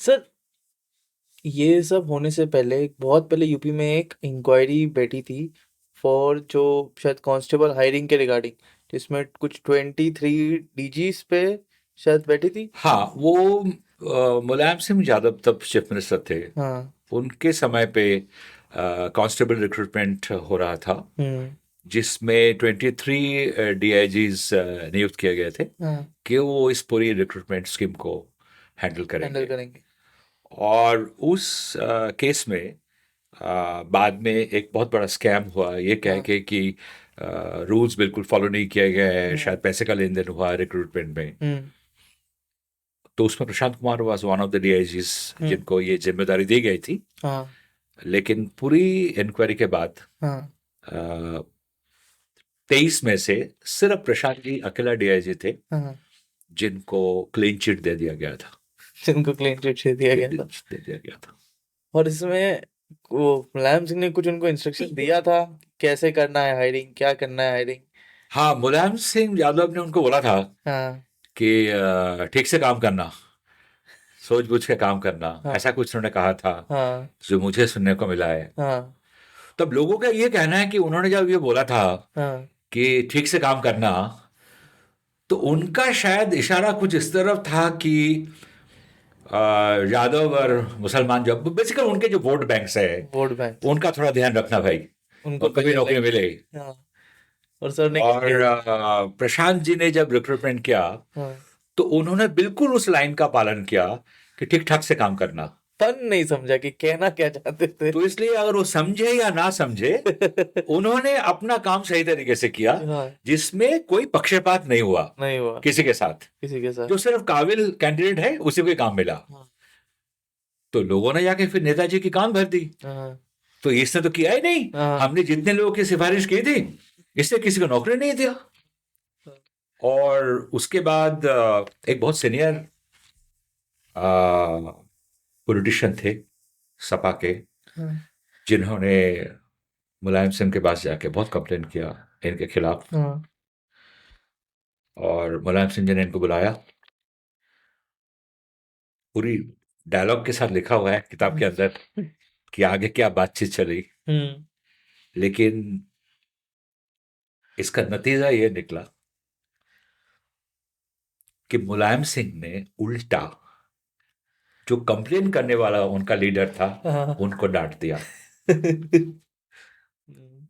Sir, ये सब होने से पहले बहुत पहले यूपी में एक इंक्वायरी बैठी थी फॉर जो शायद कांस्टेबल हायरिंग के रिगार्डिंग, जिसमें कुछ 23 डीजीज पे शायद बैठी थी। हाँ, वो मुलायम सिंह यादव तब चीफ मिनिस्टर थे। हाँ। उनके समय पे कांस्टेबल रिक्रूटमेंट हो रहा था, हम्म। जिसमें 23 डीआईजीज नियुक्त किए गए थे हाँ। कि वो इस पूरी रिक्रूटमेंट स्कीम को हैंडल हैंडल करेंगे। करेंगे। और उस केस में बाद में एक बहुत बड़ा स्कैम हुआ, ये कह हाँ। के कि रूल्स बिल्कुल फॉलो नहीं किए गए, हम्म। शायद पैसे का लेन देन हुआ रिक्रूटमेंट में। हम्म। तो उसमें Prashant Kumar was one of the DIGs हम्म। जिनको ये जिम्मेदारी दी गई थी। हाँ। लेकिन पूरी इंक्वायरी के बाद हाँ। 23 में से सिर्फ प्रशांत जी अकेला डीआईजी थे हाँ। जिनको क्लीन चिट दे दिया गया था। जिनको क्लीन चिट दे दिया गया था। दे दिया गया था। और इसमें वो मुलायम सिंह ने कुछ उनको इंस्ट्रक्शन दिया था, कैसे करना है हायरिंग, क्या करना है हायरिंग। हाँ, मुलायम सिंह यादव ने उनको बोला था हाँ। कि ठीक से काम करना, सूझबूझ के काम करना, हाँ। ऐसा कुछ उन्होंने कहा था, हाँ। जो मुझे सुनने को मिला है। हाँ। तब लोगों का ये कहना है कि उन्होंने जब ये बोला था हाँ। कि ठीक से काम करना, तो उनका शायद इशारा कुछ इस तरफ था कि यादव और मुसलमान, जो बेसिकली उनके जो वोट बैंक्स है, वोट बैंक। उनका थोड़ा ध्यान रखना भाई, उनको उनको भी पहले नौकरी इलेक्ट। मिले। हाँ। और सर ने और किया भी। प्रशांत जी ने जब रिक्रूटमेंट किया, हाँ। तो उन्होंने बिल्कुल उस लाइन का पालन किया कि ठीक ठाक से काम करना। तन नहीं समझा कि कहना क्या चाहते थे। तो इसलिए अगर वो समझे या ना समझे, उन्होंने अपना काम सही तरीके से किया, हाँ। जिसमें कोई पक्षपात नहीं हुआ नहीं हुआ किसी के साथ। किसी के साथ। जो सिर्फ काबिल कैंडिडेट है उसी को ही काम मिला। हाँ। तो लोगों ने जाके फिर नेताजी की कान भर दी। हाँ। तो इसने तो किया ही नहीं, हाँ। हमने जितने लोगों की सिफारिश की थी, इससे किसी को नौकरी नहीं दिया। और उसके बाद एक बहुत सीनियर पॉलिटिशियन थे सपा के, हाँ। जिन्होंने मुलायम सिंह के पास जाके बहुत कंप्लेन किया इनके खिलाफ। हाँ। और मुलायम सिंह जी ने इनको बुलाया, पूरी डायलॉग के साथ लिखा हुआ है किताब के अंदर कि आगे क्या बातचीत चली। हम्म। लेकिन इसका नतीजा ये निकला कि मुलायम सिंह ने उल्टा जो कंप्लेन करने वाला उनका लीडर था, हाँ। उनको डांट दिया। हम्म।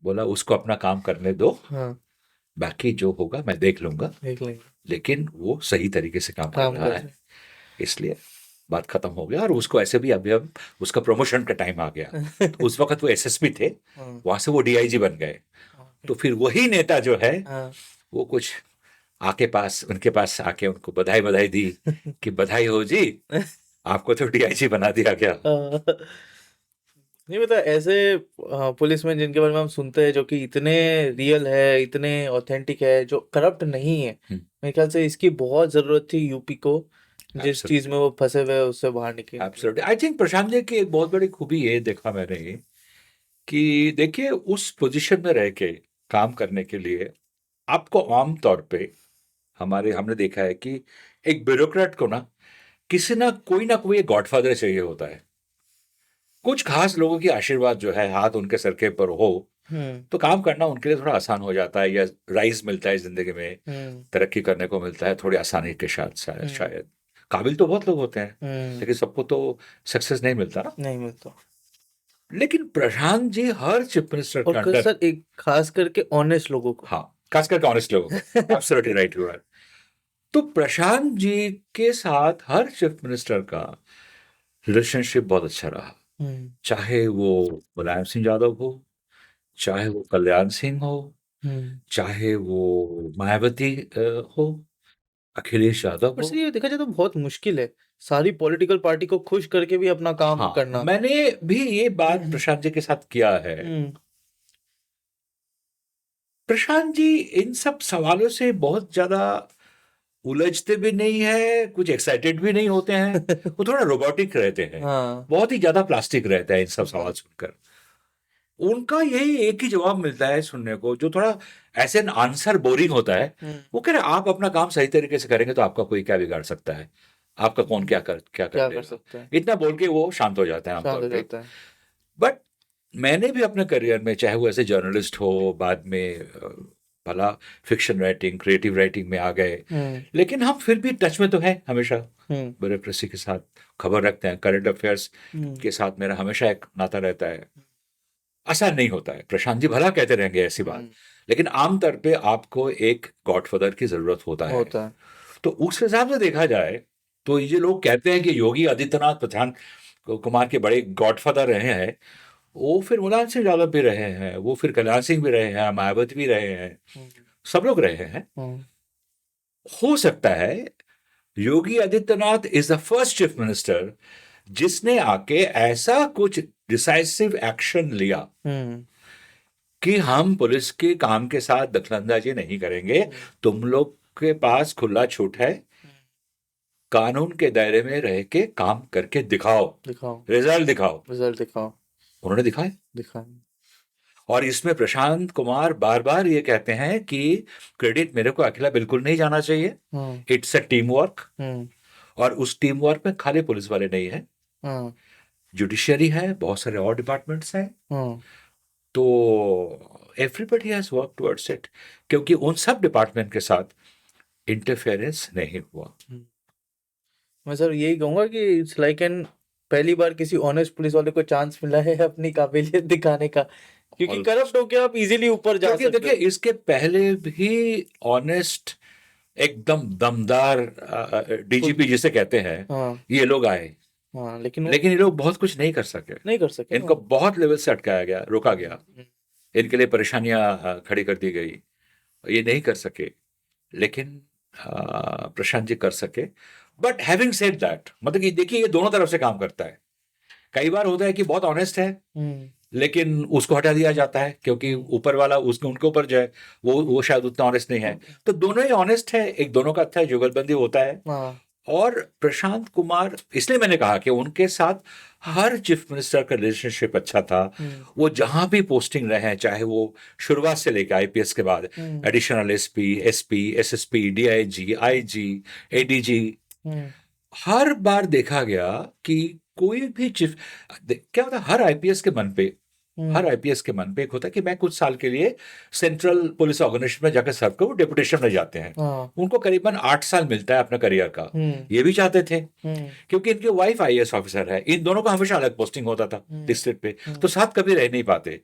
बोला उसको अपना काम करने दो, हाँ। बाकी जो होगा मैं देख लूंगा। देख लेंगे। लेकिन वो सही तरीके से काम कर काम रहा कर है, रहे इसलिए बात खत्म हो गया। और उसको ऐसे भी अभी अब उसका प्रमोशन का टाइम आ गया। तो हैं। उस वक्त वो एसएसपी थे, हाँ। वहां से वो डीआईजी बन गए। ओके। तो फिर वही नेता जो है, हाँ। वो कुछ आके पास उनके पास आके उनको बधाई बधाई दी कि बधाई हो जी, आपको तो डीआईजी बना दिया गया। नहीं पता ऐसे पुलिसमैन जिनके बारे में हम सुनते हैं, जो कि इतने रियल है, इतने ऑथेंटिक है, जो करप्ट नहीं है। मेरे ख्याल से इसकी बहुत जरूरत थी यूपी को, जिस चीज में वो फंसे हुए हैं, उससे बाहर निकलने के लिए। Absolutely, I think Prashant ji की एक बहुत बड़ी खूबी ये देखा मैंने कि देखिए, उस पोजीशन में रह के काम करने के लिए आपको आम तौर पे, हमारे हमने देखा है कि एक ब्यूरोक्रेट को ना कोई एक गॉडफादर चाहिए होता है। कुछ खास लोगों की आशीर्वाद जो है, हाथ उनके सर के ऊपर हो, हम्म। तो काम करना उनके लिए थोड़ा आसान हो जाता है, या राइज मिलता है जिंदगी में, हम्म। तरक्की करने को मिलता है थोड़ी आसानी के साथ, शायद हम्म। शायद। काबिल तो बहुत लोग होते हैं, हम्म। लेकिन सबको तो सक्सेस नहीं मिलता ना। नहीं मिलता। लेकिन प्रशांत जी हर चीफ मिनिस्टर के और अंडर, सर एक खास करके ऑनेस्ट लोगों को। हाँ, खास करके ऑनेस्ट लोगों को, एब्सोल्युटली राइट यू आर। तो प्रशांत जी के साथ हर चीफ मिनिस्टर का रिलेशनशिप बहुत अच्छा रहा। हम्म। चाहे वो मुलायम सिंह यादव हो, चाहे वो कल्याण सिंह हो, हम्म। चाहे वो मायावती हो, अखिलेश यादव पर हो। सर ये देखा जाए तो बहुत मुश्किल है, सारी पॉलिटिकल पार्टी को खुश करके भी अपना काम हाँ, करना। मैंने भी ये बात प्रशांत जी के साथ किया है। हम्म। प्रशांत जी इन सब सवालों से बहुत ज्यादा उलझते भी नहीं है, कुछ एक्साइटेड भी नहीं होते हैं। वो थोड़ा रोबोटिक रहते हैं, हाँ। बहुत ही ज्यादा प्लास्टिक रहता है इन सब सवाल हाँ। सुनकर। उनका यही एक ही जवाब मिलता है सुनने को, जो थोड़ा ऐसे आंसर बोरिंग होता है। हम्म। वो कह रहे आप अपना काम सही तरीके से करेंगे तो आपका कोई क्या बिगाड़ सकता है, आपका कौन क्या कर क्या कर लेगा, सकते हैं, इतना बोल के वो शांत हो जाते हैं शांत आमतौर हो पे। जाता है। बट मैंने भी अपने करियर में, चाहे वो ऐसे जर्नलिस्ट हो, बाद में भला फिक्शन राइटिंग, क्रिएटिव राइटिंग में आ गए, हम्म। लेकिन हम फिर भी टच में तो हैं हमेशा हम्म। ब्यूरोक्रेसी के साथ, खबर रखते हैं, करंट अफेयर्स हम्म। के साथ मेरा हमेशा एक नाता रहता है। आसान नहीं होता है, प्रशांत जी भला कहते रहेंगे ऐसी बात, हम्म। लेकिन आमतौर पे आपको एक गॉडफादर की जरूरत होता है। होता है। तो उस हिसाब से देखा जाए तो ये लोग कहते हैं कि योगी आदित्यनाथ प्रधान कुमार के बड़े गॉडफादर रहे हैं, वो फिर मुलायम सिंह यादव भी रहे हैं, वो फिर कल्याण सिंह भी रहे हैं, मायावती भी रहे हैं, हम्म। सब लोग रहे हैं। हम्म। हो सकता है Yogi Adityanath is the first chief minister जिसने आके ऐसा कुछ डिसाइसिव एक्शन लिया हम्म। कि हम पुलिस के काम के साथ दखलंदाजी नहीं करेंगे, तुम लोग के पास खुला छूट है, कानून के दायरे में रह के काम करके दिखाओ, दिखाओ, रिजल्ट दिखाओ। रिजल्ट दिखाओ। उन्होंने दिखाए। दिखाओ। और इसमें प्रशांत कुमार बार बार ये कहते हैं कि क्रेडिट मेरे को अकेला बिल्कुल नहीं जाना चाहिए, हम्म। It's a team work. हम्म। और उस टीम वर्क में खाली पुलिस वाले नहीं है, हम्म। जुडिशरी है, बहुत सारे और डिपार्टमेंट्स हैं। हम्म। तो everybody has work towards it, क्योंकि उन सब डिपार्टमेंट के साथ इंटरफेरेंस नहीं हुआ। मैं सर यही कहूंगा कि इट्स लाइक एन पहली बार किसी ऑनेस्ट पुलिस वाले को चांस मिला है अपनी काबिलियत दिखाने का, क्योंकि और करप्ट होके आप इजीली ऊपर जा क्योंकि सकते देखिए हो। इसके पहले भी ऑनेस्ट, एकदम दमदार पुल- डीजीपी जिसे कहते हैं, हाँ। ये लोग आए, हाँ, लेकिन वो लेकिन ये लोग बहुत कुछ नहीं कर सके। नहीं कर सके। इनको बहुत लेवल से अटकाया गया, रोका गया, हम्म। इनके लिए परेशानियां खड़ी कर दी गई, ये नहीं कर सके। लेकिन प्रशांत जी कर सके। बट हैविंग सेड दैट, मतलब कि देखिए ये दोनों तरफ से काम करता है। कई बार होता है कि बहुत ऑनेस्ट है, हम्म। लेकिन उसको हटा दिया जाता है क्योंकि ऊपर वाला उसके उनके ऊपर जो है वो शायद उतना ऑनेस्ट नहीं है। तो दोनों ही ऑनेस्ट है, एक दोनों का अच्छा जुगलबंदी होता है। हाँ। और प्रशांत कुमार, इसलिए मैंने कहा कि उनके साथ हर चीफ मिनिस्टर का रिलेशनशिप अच्छा था। हम्म। वो जहां भी पोस्टिंग रहे हैं, चाहे वो शुरुआत से लेकर आईपीएस के बाद हम्म। Additional SP, SP, SSP, DIG, IG, ADG, हम्म। हर बार देखा गया कि कोई भी चीफ, क्या होता है हर आईपीएस के मन पे, हर आईपीएस के मन पे एक होता है कि मैं कुछ साल के लिए सेंट्रल पुलिस ऑर्गेनाइजेशन में जाकर सर्व करूं, डेपुटेशन में जाते हैं। हाँ। उनको करीबन 8 साल मिलता है अपने करियर का। हम्म। ये भी चाहते थे, हम्म। क्योंकि इनकी वाइफ आईएएस ऑफिसर है, इन दोनों का हमेशा अलग पोस्टिंग होता था डिस्ट्रिक्ट पे, तो साथ कभी रह नहीं पाते।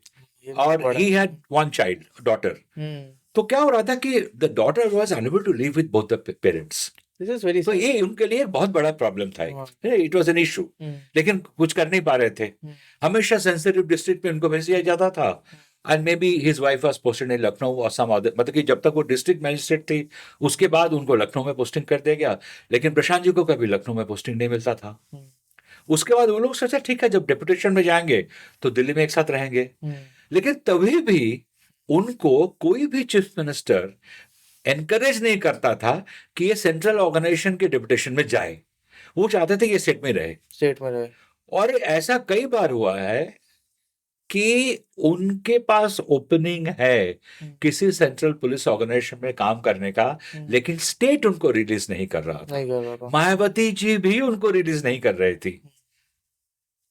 ये और बड़ा। He had one child, daughter. हम्म। तो क्या हो रहा था कि the daughter was unable to live with both the parents. This is very तो ये उनके लिए एक बहुत बड़ा प्रॉब्लम था, इट वाज एन इशू। लेकिन कुछ कर नहीं पा रहे थे, हमेशा सेंसिटिव डिस्ट्रिक्ट में उनको भेज दिया जाता था। And may be his wife was posted in Lucknow और सम अदर, मतलब कि जब तक वो डिस्ट्रिक्ट मजिस्ट्रेट थी उसके बाद उनको लखनऊ में पोस्टिंग कर दिया गया। लेकिन प्रशांत जी को कभी लखनऊ में पोस्टिंग नहीं मिलता था। उसके बाद वो लोग सोचा ठीक है, जब डेपुटेशन में जाएंगे तो दिल्ली में एक साथ रहेंगे। लेकिन तभी भी उनको कोई भी चीफ मिनिस्टर एनकरेज नहीं करता था कि ये सेंट्रल ऑर्गेनाइजेशन के डेपुटेशन में जाए, वो चाहते थे ये स्टेट में रहे। स्टेट में रहे। और ऐसा कई बार हुआ है कि उनके पास ओपनिंग है किसी सेंट्रल पुलिस ऑर्गेनाइजेशन में काम करने का, लेकिन स्टेट उनको रिलीज नहीं कर रहा था। नहीं कर रहा था। मायावती जी भी उनको रिलीज नहीं कर रही थी।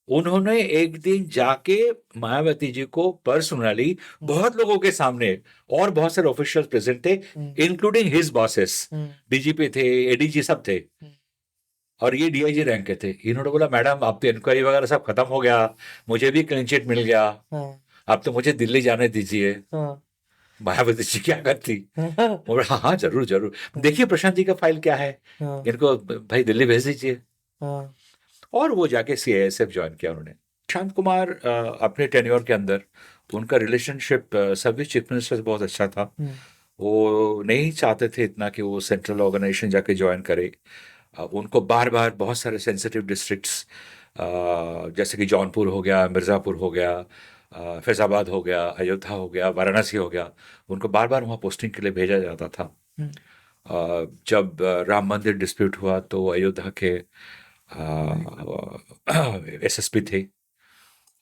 उन्होंने एक दिन जाके मायावती जी को पर्सनली बहुत लोगों के सामने, और बहुत सारे ऑफिशियल प्रेजेंट थे, इंक्लूडिंग हिज बॉसेस, डीजीपी थे, एडीजी सब थे, और ये डीआईजी रैंक के थे। इन्होंने बोला मैडम अब तो इंक्वायरी वगैरह सब खत्म हो गया, मुझे भी क्लीन चिट मिल गया, अब तो मुझे दिल्ली जाने दीजिए। मायावती जी क्या करती, बोला हाँ हाँ जरूर जरूर, देखिए प्रशांत जी का फाइल क्या है, इनको भाई दिल्ली भेज दीजिए। और वो जाके सीआईएसएफ ज्वाइन किया उन्होंने। शांत कुमार अपने टेन्योर के अंदर उनका रिलेशनशिप सभी चीफ मिनिस्टर से बहुत अच्छा था। वो नहीं चाहते थे इतना कि वो सेंट्रल ऑर्गेनाइजेशन जाके ज्वाइन करे। उनको बार बार बहुत सारे सेंसिटिव डिस्ट्रिक्ट्स, जैसे कि जौनपुर हो गया, मिर्ज़ापुर हो गया, फैज़ाबाद हो गया, अयोध्या हो गया, वाराणसी हो गया, उनको बार बार वहाँ पोस्टिंग के लिए भेजा जाता था। जब राम मंदिर डिस्प्यूट हुआ तो अयोध्या के एसएसपी थे,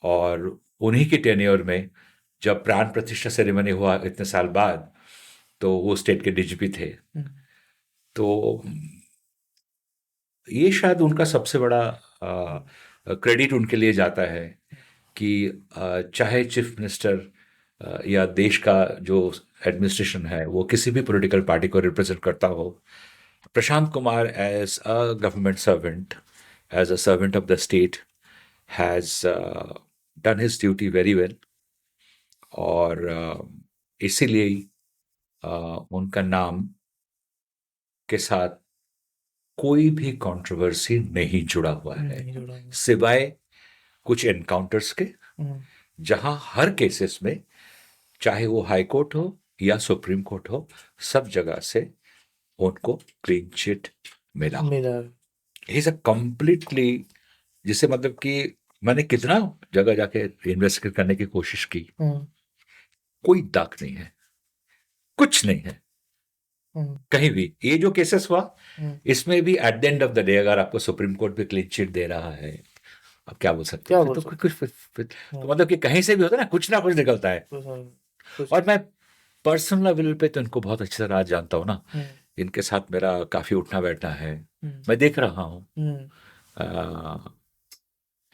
और उन्हीं के टेन्योर में जब प्राण प्रतिष्ठा सेरेमनी हुआ इतने साल बाद, तो वो स्टेट के डीजीपी थे। तो ये शायद उनका सबसे बड़ा क्रेडिट उनके लिए जाता है कि चाहे चीफ मिनिस्टर या देश का जो एडमिनिस्ट्रेशन है वो किसी भी पॉलिटिकल पार्टी को रिप्रेजेंट करता हो, Prashant Kumar as a government servant, as a servant of the state, has done his duty very well. और इसीलिए उनका नाम के साथ कोई भी कंट्रोवर्सी नहीं जुड़ा हुआ है, नहीं जुड़ा हुआ। सिवाय कुछ एनकाउंटर्स के, हम्म, जहां हर केसेस में, चाहे वो हाई कोर्ट हो या सुप्रीम कोर्ट हो, सब जगह से उनको क्लीन चिट मिला। मिला। इज अ कंप्लीटली, जिसे मतलब कि मैंने कितना जगह जाके इन्वेस्टिगेट करने की कोशिश की, हम्म, कोई दाग नहीं है, कुछ नहीं है हम्म, कहीं भी। ये जो केसेस हुआ, हम्म। इसमें भी at the end of the day अगर आपको सुप्रीम कोर्ट भी क्लीन चिट दे रहा है, अब क्या बोल सकते क्या हो? बोल तो सकते तो मतलब कि कहीं से भी होता है ना कुछ निकलता है। कुछ। और मैं पर्सनल लेवल पे तो इनको बहुत अच्छी तरह जानता हूँ ना, हम्म, इनके साथ मेरा काफी उठना बैठना है, हम्म, मैं देख रहा हूँ। हम्म,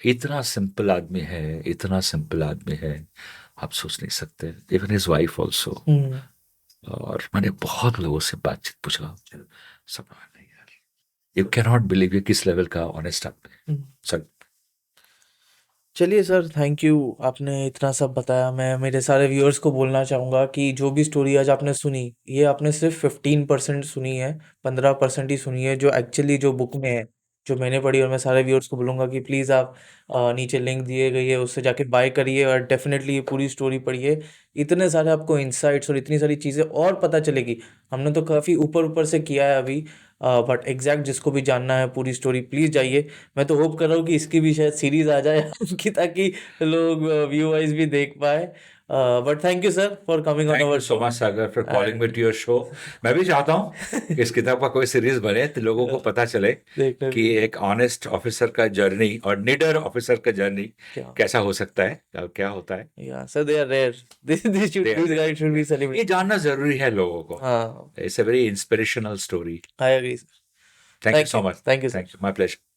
इतना सिंपल आदमी है, इतना सिंपल आदमी है, आप सोच नहीं सकते। Even his wife also. हम्म। और मैंने बहुत लोगों से बातचीत पूछा, सब नहीं यार, यू कैन नॉट बिलीव ये किस लेवल का ऑनेस्ट आदमी है। हम्म। सर, चलिए सर, थैंक यू, आपने इतना सब बताया। मैं मेरे सारे व्यूअर्स को बोलना चाहूँगा कि जो भी स्टोरी आज आपने सुनी, ये आपने सिर्फ 15% सुनी है, 15% ही सुनी है जो एक्चुअली जो बुक में है, जो मैंने पढ़ी। और मैं सारे व्यूअर्स को बोलूँगा कि प्लीज़ आप नीचे लिंक दिए गई है, उससे जाके बाय करिए और डेफिनेटली ये पूरी स्टोरी पढ़िए। इतने सारे आपको इंसाइट्स और इतनी सारी चीज़ें और पता चलेगी। हमने तो काफ़ी ऊपर ऊपर से किया है अभी, बट एग्जैक्ट जिसको भी जानना है पूरी स्टोरी, प्लीज़ जाइए। मैं तो होप कर रहा हूँ कि इसकी भी शायद सीरीज आ जाए कि ताकि लोग व्यू वाइज भी देख पाए। But thank you sir for coming on thank our you so show much Sagar for calling me and to your show. मैं भी चाहता हूँ कि इस किताब का कोई सीरीज बने तो लोगों को पता चले देखने कि एक ऑनेस्ट ऑफिसर का जर्नी और निडर ऑफिसर का जर्नी क्या। कैसा हो सकता है और क्या होता है। या sir, they are rare, this They are this there. Guide should be ये सेलिब्रेटेड। जानना जरूरी है लोगों को। हाँ, it's a very inspirational story. I agree sir. Thank you thank so you, much. Thank you thank sir. You, my pleasure.